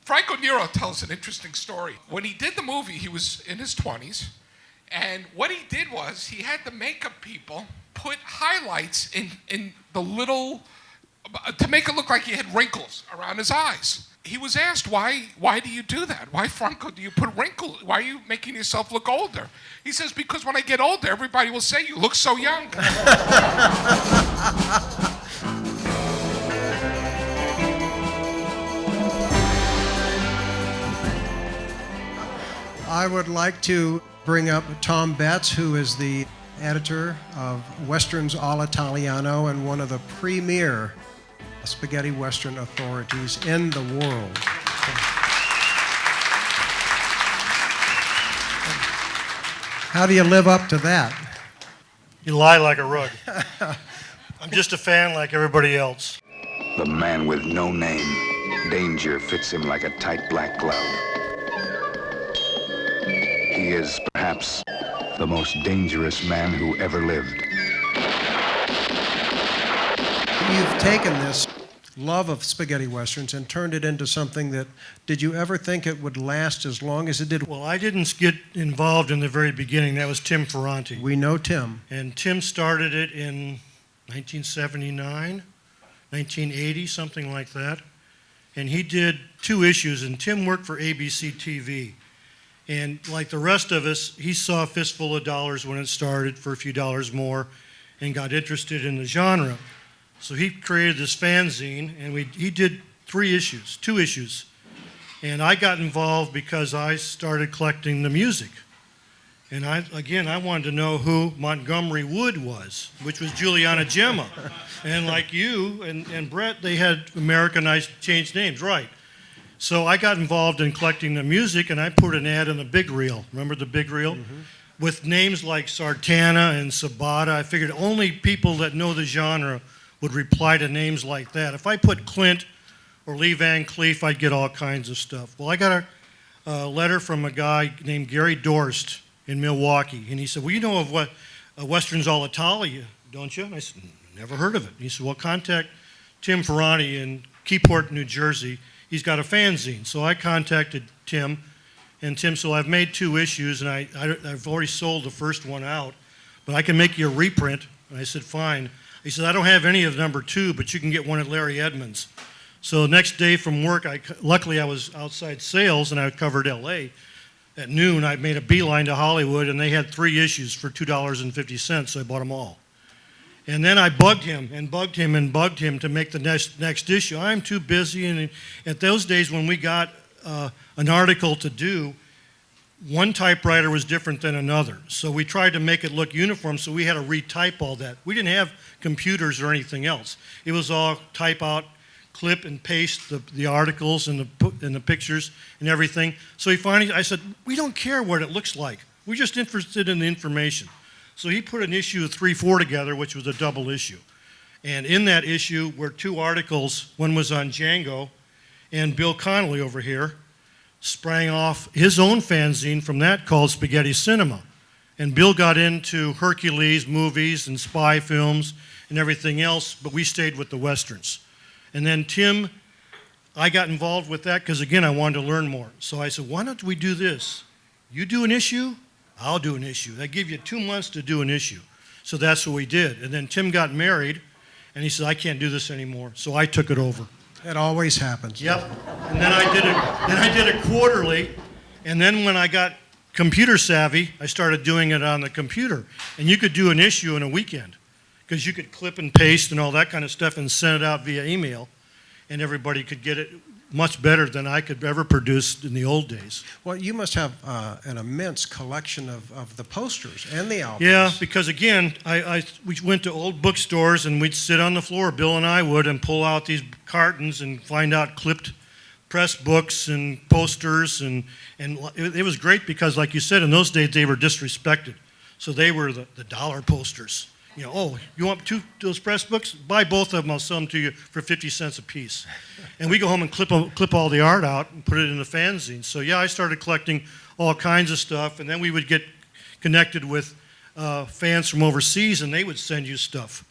Franco Nero tells an interesting story. When he did the movie, he was in his 20s, and what he did was he had the makeup people put highlights in the little, to make it look like he had wrinkles around his eyes. He was asked, why do you do that? Why, Franco, do you put wrinkles? Why are you making yourself look older? He says, because when I get older, everybody will say, you look so young. I would like to bring up Tom Betts, who is the editor of Westerns All Italiano and one of the premier spaghetti Western authorities in the world. How do you live up to that? You lie like a rug. I'm just a fan like everybody else. The man with no name. Danger fits him like a tight black glove. He is perhaps the most dangerous man who ever lived. You've taken this love of spaghetti westerns and turned it into something that, did you ever think it would last as long as it did? Well, I didn't get involved in the very beginning. That was Tim Ferranti. We know Tim. And Tim started it in 1979, 1980, something like that. And he did 2 issues, and Tim worked for ABC TV. And like the rest of us, he saw a fistful of dollars when it started for a few dollars more and got interested in the genre. So he created this fanzine, and he did 2 issues. And I got involved because I started collecting the music. And I wanted to know who Montgomery Wood was, which was Juliana Gemma. And like you and Brett, they had Americanized, changed names, right? So I got involved in collecting the music, and I put an ad in the Big Reel. Remember the Big Reel? Mm-hmm. With names like Sartana and Sabata. I figured only people that know the genre would reply to names like that. If I put Clint or Lee Van Cleef, I'd get all kinds of stuff. Well, I got a letter from a guy named Gary Dorst in Milwaukee, and he said, well, you know of what Westerns All Italia, don't you? And I said, never heard of it. And he said, well, contact Tim Ferranti in Keyport, New Jersey. He's got a fanzine. So I contacted Tim, and Tim said, well, I've made 2 issues, and I've already sold the first one out, but I can make you a reprint. And I said, fine. He said, I don't have any of number 2, but you can get one at Larry Edmunds. So the next day from work, luckily I was outside sales, and I covered LA. At noon, I made a beeline to Hollywood, and they had 3 issues for $2.50, so I bought them all. And then I bugged him and bugged him and bugged him to make the next issue. I'm too busy, and at those days when we got an article to do, one typewriter was different than another. So we tried to make it look uniform, so we had to retype all that. We didn't have computers or anything else. It was all type out, clip and paste the articles and the pictures and everything. So I said, we don't care what it looks like. We're just interested in the information. So he put an issue of 3/4 together, which was a double issue. And in that issue were 2 articles. One was on Django, and Bill Connolly over here sprang off his own fanzine from that called Spaghetti Cinema. And Bill got into Hercules movies and spy films and everything else, but we stayed with the Westerns. And then Tim, I got involved with that because, again, I wanted to learn more. So I said, why don't we do this? You do an issue, I'll do an issue. I give you 2 months to do an issue. So that's what we did. And then Tim got married, and he said, I can't do this anymore. So I took it over. It always happens. Yep. And then I did it quarterly. And then when I got computer savvy, I started doing it on the computer. And you could do an issue in a weekend because you could clip and paste and all that kind of stuff and send it out via email. And everybody could get it much better than I could ever produce in the old days. Well, you must have an immense collection of the posters and the albums. Yeah, because again, we went to old bookstores and we'd sit on the floor, Bill and I would, and pull out these cartons and find out clipped press books and posters, and it was great because, like you said, in those days they were disrespected. So they were the dollar posters. You know, oh, you want 2 those press books? Buy both of them, I'll sell them to you for 50 cents a piece. And we go home and clip all the art out and put it in the fanzine. So yeah, I started collecting all kinds of stuff, and then we would get connected with fans from overseas, and they would send you stuff.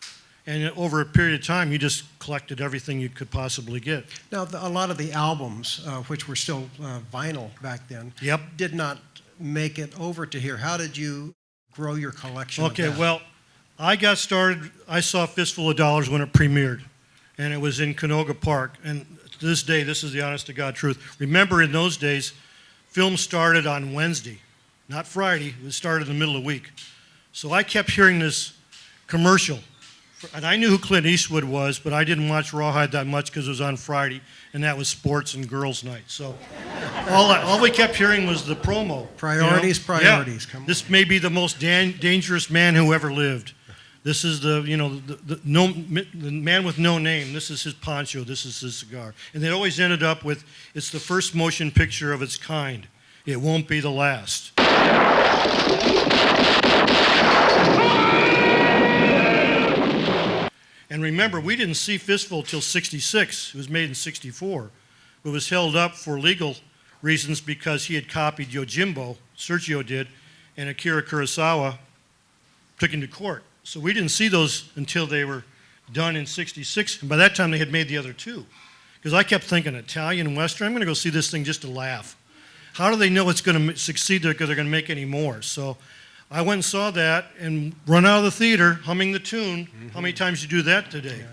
And over a period of time, you just collected everything you could possibly get. Now, a lot of the albums, which were still vinyl back then, Yep. did not make it over to here. How did you grow your collection of Okay, that? well, I got started, I saw Fistful of Dollars when it premiered, and it was in Canoga Park. And to this day, this is the honest to God truth. Remember, in those days, films started on Wednesday, not Friday. It started in the middle of the week. So I kept hearing this commercial. And I knew who Clint Eastwood was, but I didn't watch Rawhide that much because it was on Friday, and that was sports and girls' night. So all we kept hearing was the promo. Priorities, you know? priorities. Yeah. Come on. This may be the most dangerous man who ever lived. This is the man with no name. This is his poncho. This is his cigar. And it always ended up with, it's the first motion picture of its kind. It won't be the last. And remember, we didn't see Fistful till '66. It was made in '64. It was held up for legal reasons because he had copied Yojimbo, Sergio did, and Akira Kurosawa took him to court. So we didn't see those until they were done in '66. And by that time, they had made the other two. Because I kept thinking, Italian and Western, I'm going to go see this thing just to laugh. How do they know it's going to succeed because they're going to make any more? So I went and saw that and run out of the theater humming the tune. How many times you do that today?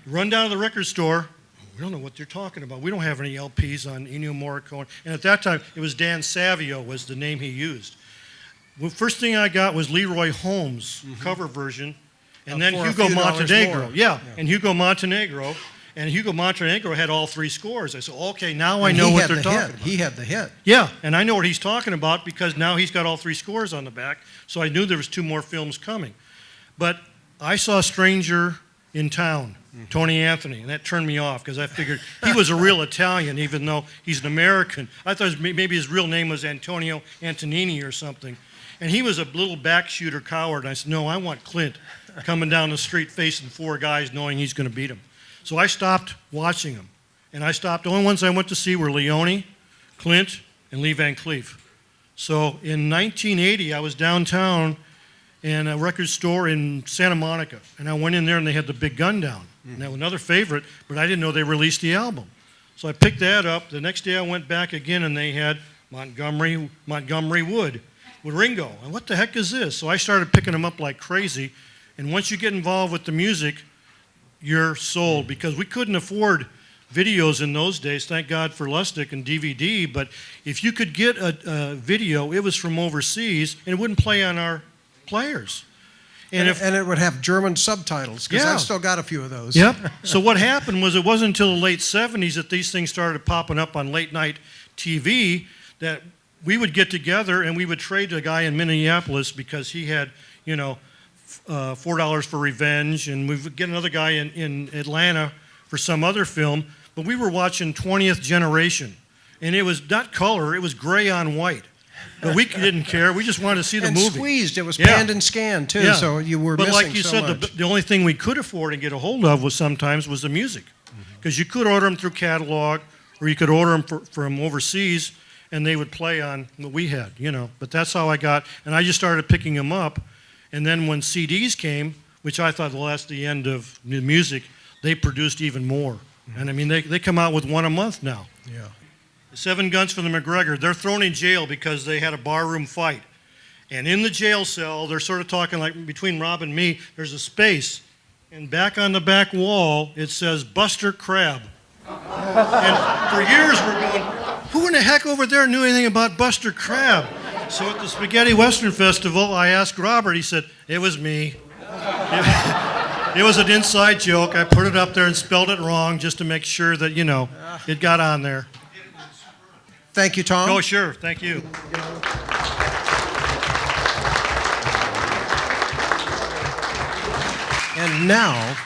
Run down to the record store. We don't know what they're talking about. We don't have any LPs on Ennio Morricone. And at that time, it was Dan Savio was the name he used. The first thing I got was Leroy Holmes' cover version, and then for a Hugo few dollars Montenegro. more. Yeah, and Hugo Montenegro. And Hugo Montenegro had all three scores. I said, okay, now I And know he what had they're the talking hit. about. He had the hit. Yeah, and I know what he's talking about because now he's got all three scores on the back, so I knew there was two more films coming. But I saw Stranger in Town, Tony Anthony, and that turned me off because I figured he was a real Italian even though he's an American. I thought maybe his real name was Antonio Antonini or something. And he was a little back-shooter coward, and I said, no, I want Clint coming down the street facing four guys knowing he's going to beat him. So I stopped watching them. And I stopped. The only ones I went to see were Leone, Clint, and Lee Van Cleef. So in 1980, I was downtown in a record store in Santa Monica. And I went in there and they had the Big Gun down. And that was another favorite, but I didn't know they released the album. So I picked that up. The next day I went back again and they had Montgomery Wood with Ringo. And what the heck is this? So I started picking them up like crazy. And once you get involved with the music, you're sold, because we couldn't afford videos in those days, thank God for Lustig and DVD, but if you could get a video, it was from overseas, and it wouldn't play on our players. And it would have German subtitles, because Yeah. I've still got a few of those. Yep. So what happened was it wasn't until the late 70s that these things started popping up on late night TV that we would get together and we would trade to a guy in Minneapolis because he had, $4 for Revenge, and we would get another guy in Atlanta for some other film, but we were watching 20th Generation, and it was not color, it was gray on white. But we didn't care, we just wanted to see the And movie. squeezed. It was Yeah. panned and scanned, too, Yeah. so you were But missing like you so said, much. the only thing we could afford and get a hold of was the music. Because you could order them through catalog, or you could order them from overseas, and they would play on what we had, But that's how I got, and I just started picking them up. And then when CDs came, which I thought was the end of the music, they produced even more. And I mean, they come out with one a month now. Yeah. 7 Guns for the McGregor, they're thrown in jail because they had a barroom fight. And in the jail cell, they're sort of talking like between Rob and me, there's a space. And back on the back wall, it says Buster Crab. And for years we're going, who in the heck over there knew anything about Buster Crab? So at the Spaghetti Western Festival, I asked Robert, he said, it was me. It was an inside joke. I put it up there and spelled it wrong just to make sure that, it got on there. Thank you, Tom. Oh, sure. Thank you. And now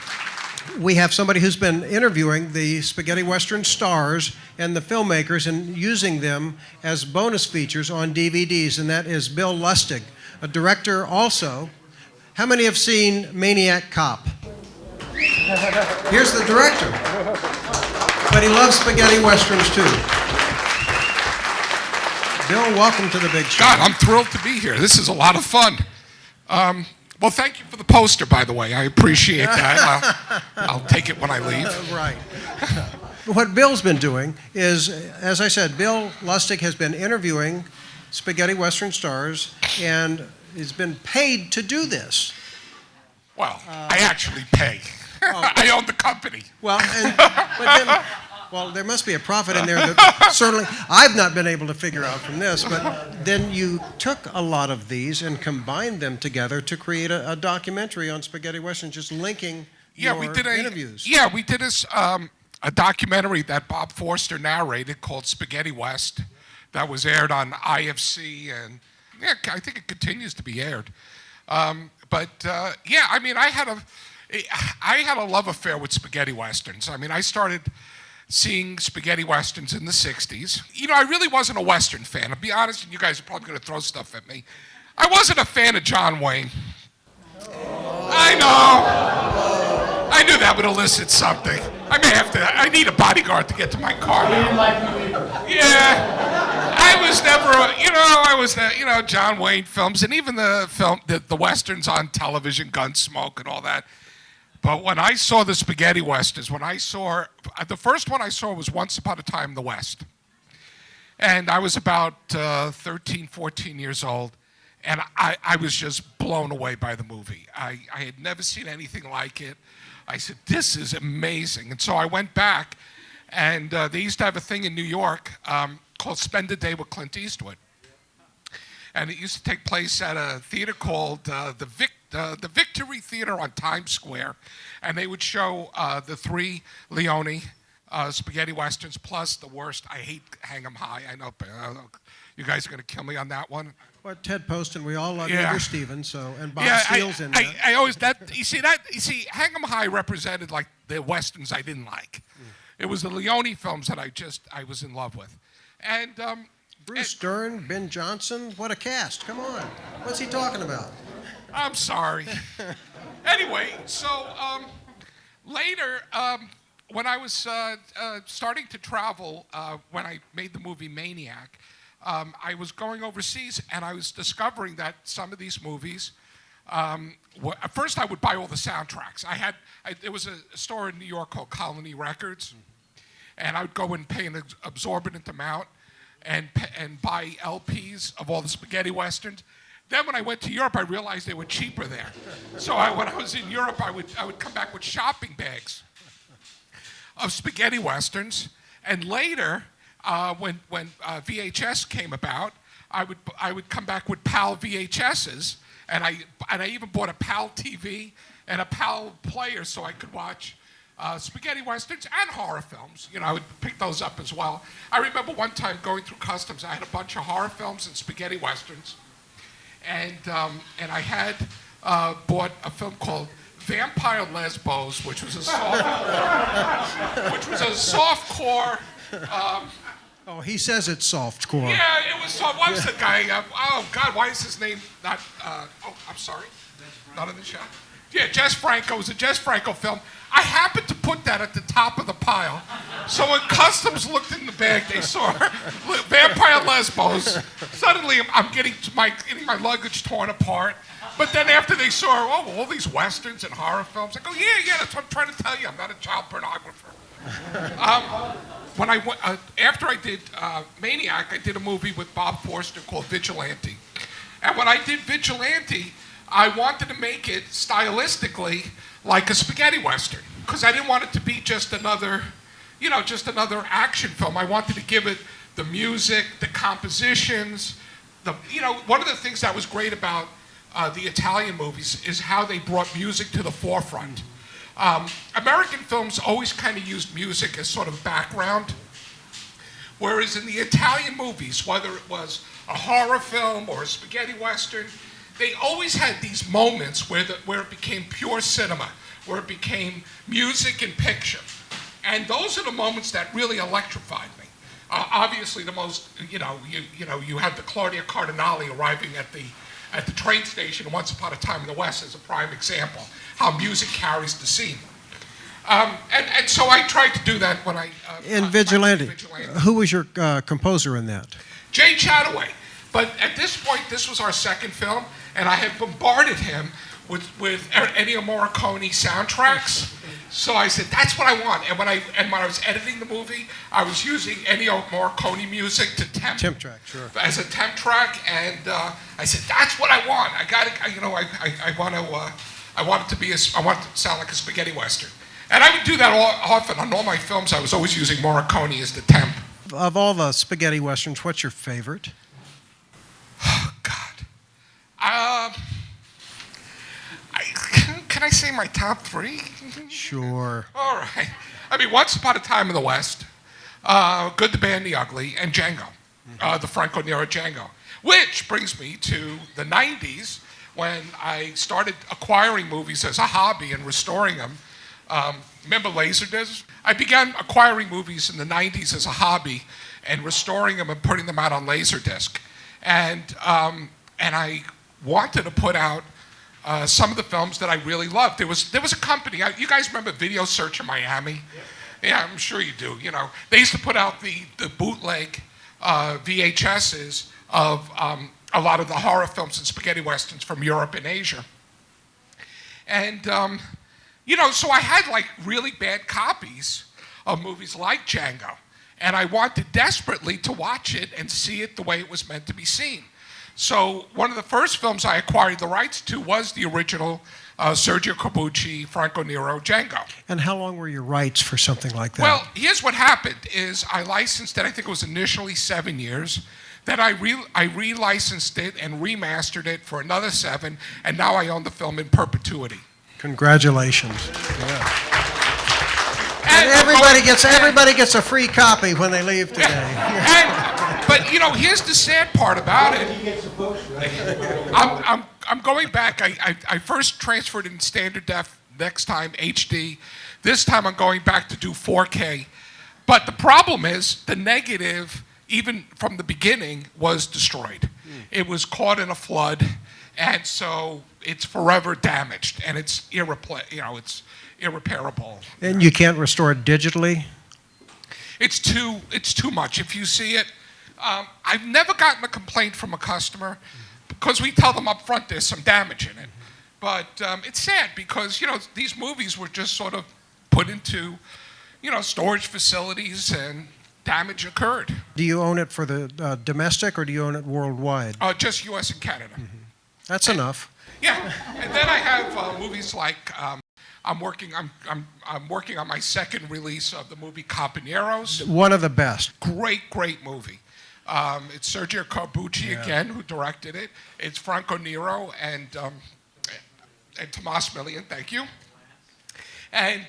we have somebody who's been interviewing the Spaghetti Western stars and the filmmakers and using them as bonus features on DVDs, and that is Bill Lustig, a director also. How many have seen Maniac Cop? Here's the director. But he loves spaghetti westerns too. Bill, welcome to the big show. God, I'm thrilled to be here. This is a lot of fun. Well, thank you for the poster, by the way. I appreciate that. I'll take it when I leave. Right. What Bill's been doing is, as I said, Bill Lustig has been interviewing spaghetti Western stars and has been paid to do this. Well, I actually pay. I own the company. Well, well, there must be a profit in there that certainly I've not been able to figure out from this, but then you took a lot of these and combined them together to create a documentary on spaghetti Western, just linking your interviews. Yeah, we did a documentary that Bob Forster narrated called Spaghetti West that was aired on IFC, and yeah, I think it continues to be aired. Yeah, I mean, I had a love affair with spaghetti Westerns. I mean, I started seeing spaghetti Westerns in the 60s. You know, I really wasn't a Western fan. I'll be honest, and you guys are probably going to throw stuff at me. I wasn't a fan of John Wayne. I know. I knew that would elicit something. I need a bodyguard to get to my car now. Yeah. I was never, John Wayne films, and even the Westerns on television, Gunsmoke and all that. But when I saw the spaghetti Westerns, the first one I saw was Once Upon a Time in the West. And I was about 13, 14 years old, and I was just blown away by the movie. I had never seen anything like it. I said, this is amazing. And so I went back, and they used to have a thing in New York called Spend a Day with Clint Eastwood. And it used to take place at a theater called the Victory Theater on Times Square. And they would show the 3 Leone spaghetti Westerns plus the worst. I hate Hang 'em High. I know you guys are going to kill me on that one. Well, Ted Poston, we all love Edgar Stevens, and Bob Steele's in that. I always you see, Hang 'em High represented like the Westerns I didn't like. It was the Leone films that I was in love with. And Bruce Dern, Ben Johnson, what a cast. Come on. What's he talking about? I'm sorry. Anyway, so later, when I was starting to travel, when I made the movie Maniac, I was going overseas, and I was discovering that some of these movies, at first I would buy all the soundtracks. There was a store in New York called Colony Records, and I would go and pay an exorbitant amount and buy LPs of all the spaghetti Westerns. Then when I went to Europe, I realized they were cheaper there. So when I was in Europe, I would come back with shopping bags of spaghetti Westerns, and later, when VHS came about, I would come back with PAL VHSs, and I even bought a PAL TV and a PAL player so I could watch spaghetti Westerns and horror films. I would pick those up as well. I remember one time going through customs, I had a bunch of horror films and spaghetti Westerns, and I had bought a film called Vampire Lesbos, which was a softcore. Oh, he says it's softcore. Yeah, it was. What was the guy? Oh God, why is his name not? I'm sorry, not in the shot. Yeah, Jess Franco. It was a Jess Franco film. I happened to put that at the top of the pile, so when customs looked in the bag, they saw Vampire Lesbos. Suddenly, I'm getting my luggage torn apart. But then after they saw, all these Westerns and horror films, I go, yeah, that's what I'm trying to tell you. I'm not a child pornographer. After I did Maniac, I did a movie with Bob Forster called Vigilante. And when I did Vigilante, I wanted to make it stylistically like a spaghetti Western, because I didn't want it to be just another action film. I wanted to give it the music, the compositions, one of the things that was great about the Italian movies is how they brought music to the forefront. American films always kind of used music as sort of background, whereas in the Italian movies, whether it was a horror film or a spaghetti Western, they always had these moments where it became pure cinema, where it became music and picture. And those are the moments that really electrified me. Obviously, the most, you had the Claudia Cardinale arriving at the train station Once Upon a Time in the West as a prime example, how music carries the scene. And so I tried to do that when I... in Vigilante. Who was your composer in that? Jay Chataway. But at this point, this was our second film, and I had bombarded him with Ennio Morricone soundtracks. So I said, that's what I want. And when I was editing the movie, I was using Ennio Morricone music to temp track, sure. as a temp track, and I said, that's what I want. I got it. You know, I want it to sound like a spaghetti western. And I would do that often on all my films. I was always using Morricone as the temp. Of all the spaghetti westerns, what's your favorite? Oh, God. Can I say my top three? Sure. All right. I mean, Once Upon a Time in the West, Good, the Bad, and the Ugly, and Django, the Franco Nero Django. Which brings me to the 90s, when I started acquiring movies as a hobby and restoring them. Remember Laserdisc? I began acquiring movies in the 90s as a hobby and restoring them and putting them out on Laserdisc. And I wanted to put out some of the films that I really loved. There was a company, you guys remember Video Search in Miami? Yeah, I'm sure you do. You know, they used to put out the bootleg VHSs of a lot of the horror films and spaghetti westerns from Europe and Asia. And, you know, so I had like really bad copies of movies like Django. And I wanted desperately to watch it and see it the way it was meant to be seen. So one of the first films I acquired the rights to was the original Sergio Corbucci, Franco Nero, Django. And how long were your rights for something like that? Well, here's what happened is I licensed it, I think it was initially 7 years. Then I relicensed it and remastered it for another 7, and now I own the film in perpetuity. Congratulations. Yeah. And everybody gets a free copy when they leave today. But you know, here's the sad part about it. I'm going back. I first transferred in standard def, next time HD. This time I'm going back to do 4K. But the problem is the negative, even from the beginning, was destroyed. It was caught in a flood, and so it's forever damaged, and it's it's irreparable. And you can't restore it digitally? It's too much. If you see it, I've never gotten a complaint from a customer because we tell them up front there's some damage in it. But it's sad because, you know, these movies were just sort of put into, you know, storage facilities and damage occurred. Do you own it for the domestic or do you own it worldwide? Just U.S. and Canada. That's enough. Yeah, and then I have movies like I'm working on my second release of the movie Companeros. One of the best. Great movie. It's Sergio Corbucci again who directed it. It's Franco Nero and Tomas Millian, thank you. And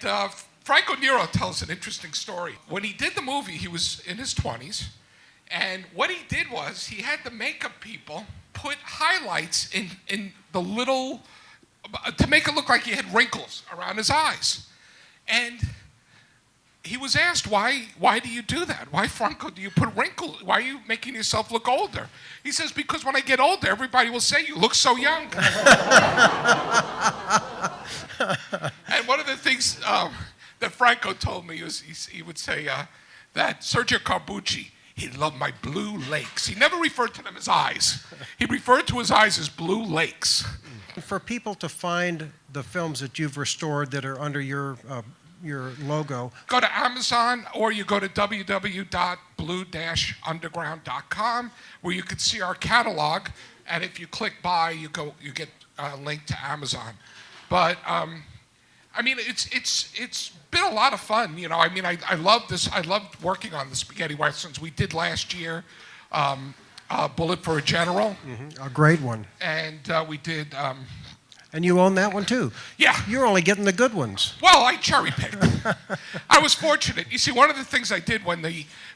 Franco Nero tells an interesting story. When he did the movie, he was in his 20s, and what he did was he had the makeup people put highlights in the little, to make it look like he had wrinkles around his eyes. And he was asked, why do you do that? Why, Franco, do you put wrinkles? Why are you making yourself look older? He says, because when I get older, everybody will say, you look so young. And one of the things that Franco told me was he would say that Sergio Corbucci, he loved my blue lakes. He never referred to them as eyes. He referred to his eyes as blue lakes. For people to find the films that you've restored that are under your logo, go to Amazon or you go to www.blue-underground.com where you can see our catalog, and if you click buy, you get a link to Amazon. But I mean, it's been a lot of fun. You know, I mean, I love this. I loved working on the spaghetti westerns. We did last year, Bullet for a General. A great one. And we did. And you own that one too. Yeah. You're only getting the good ones. Well, I cherry picked. I was fortunate. You see, one of the things I did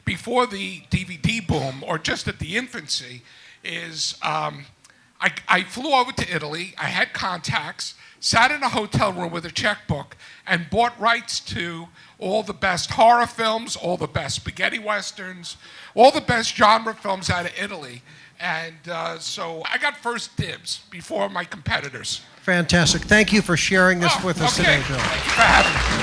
before the DVD boom, or just at the infancy, is I flew over to Italy. I had contacts, sat in a hotel room with a checkbook, and bought rights to all the best horror films, all the best spaghetti westerns, all the best genre films out of Italy. And so I got first dibs before my competitors. Fantastic. Thank you for sharing this with us today, Bill. Thank you for having me.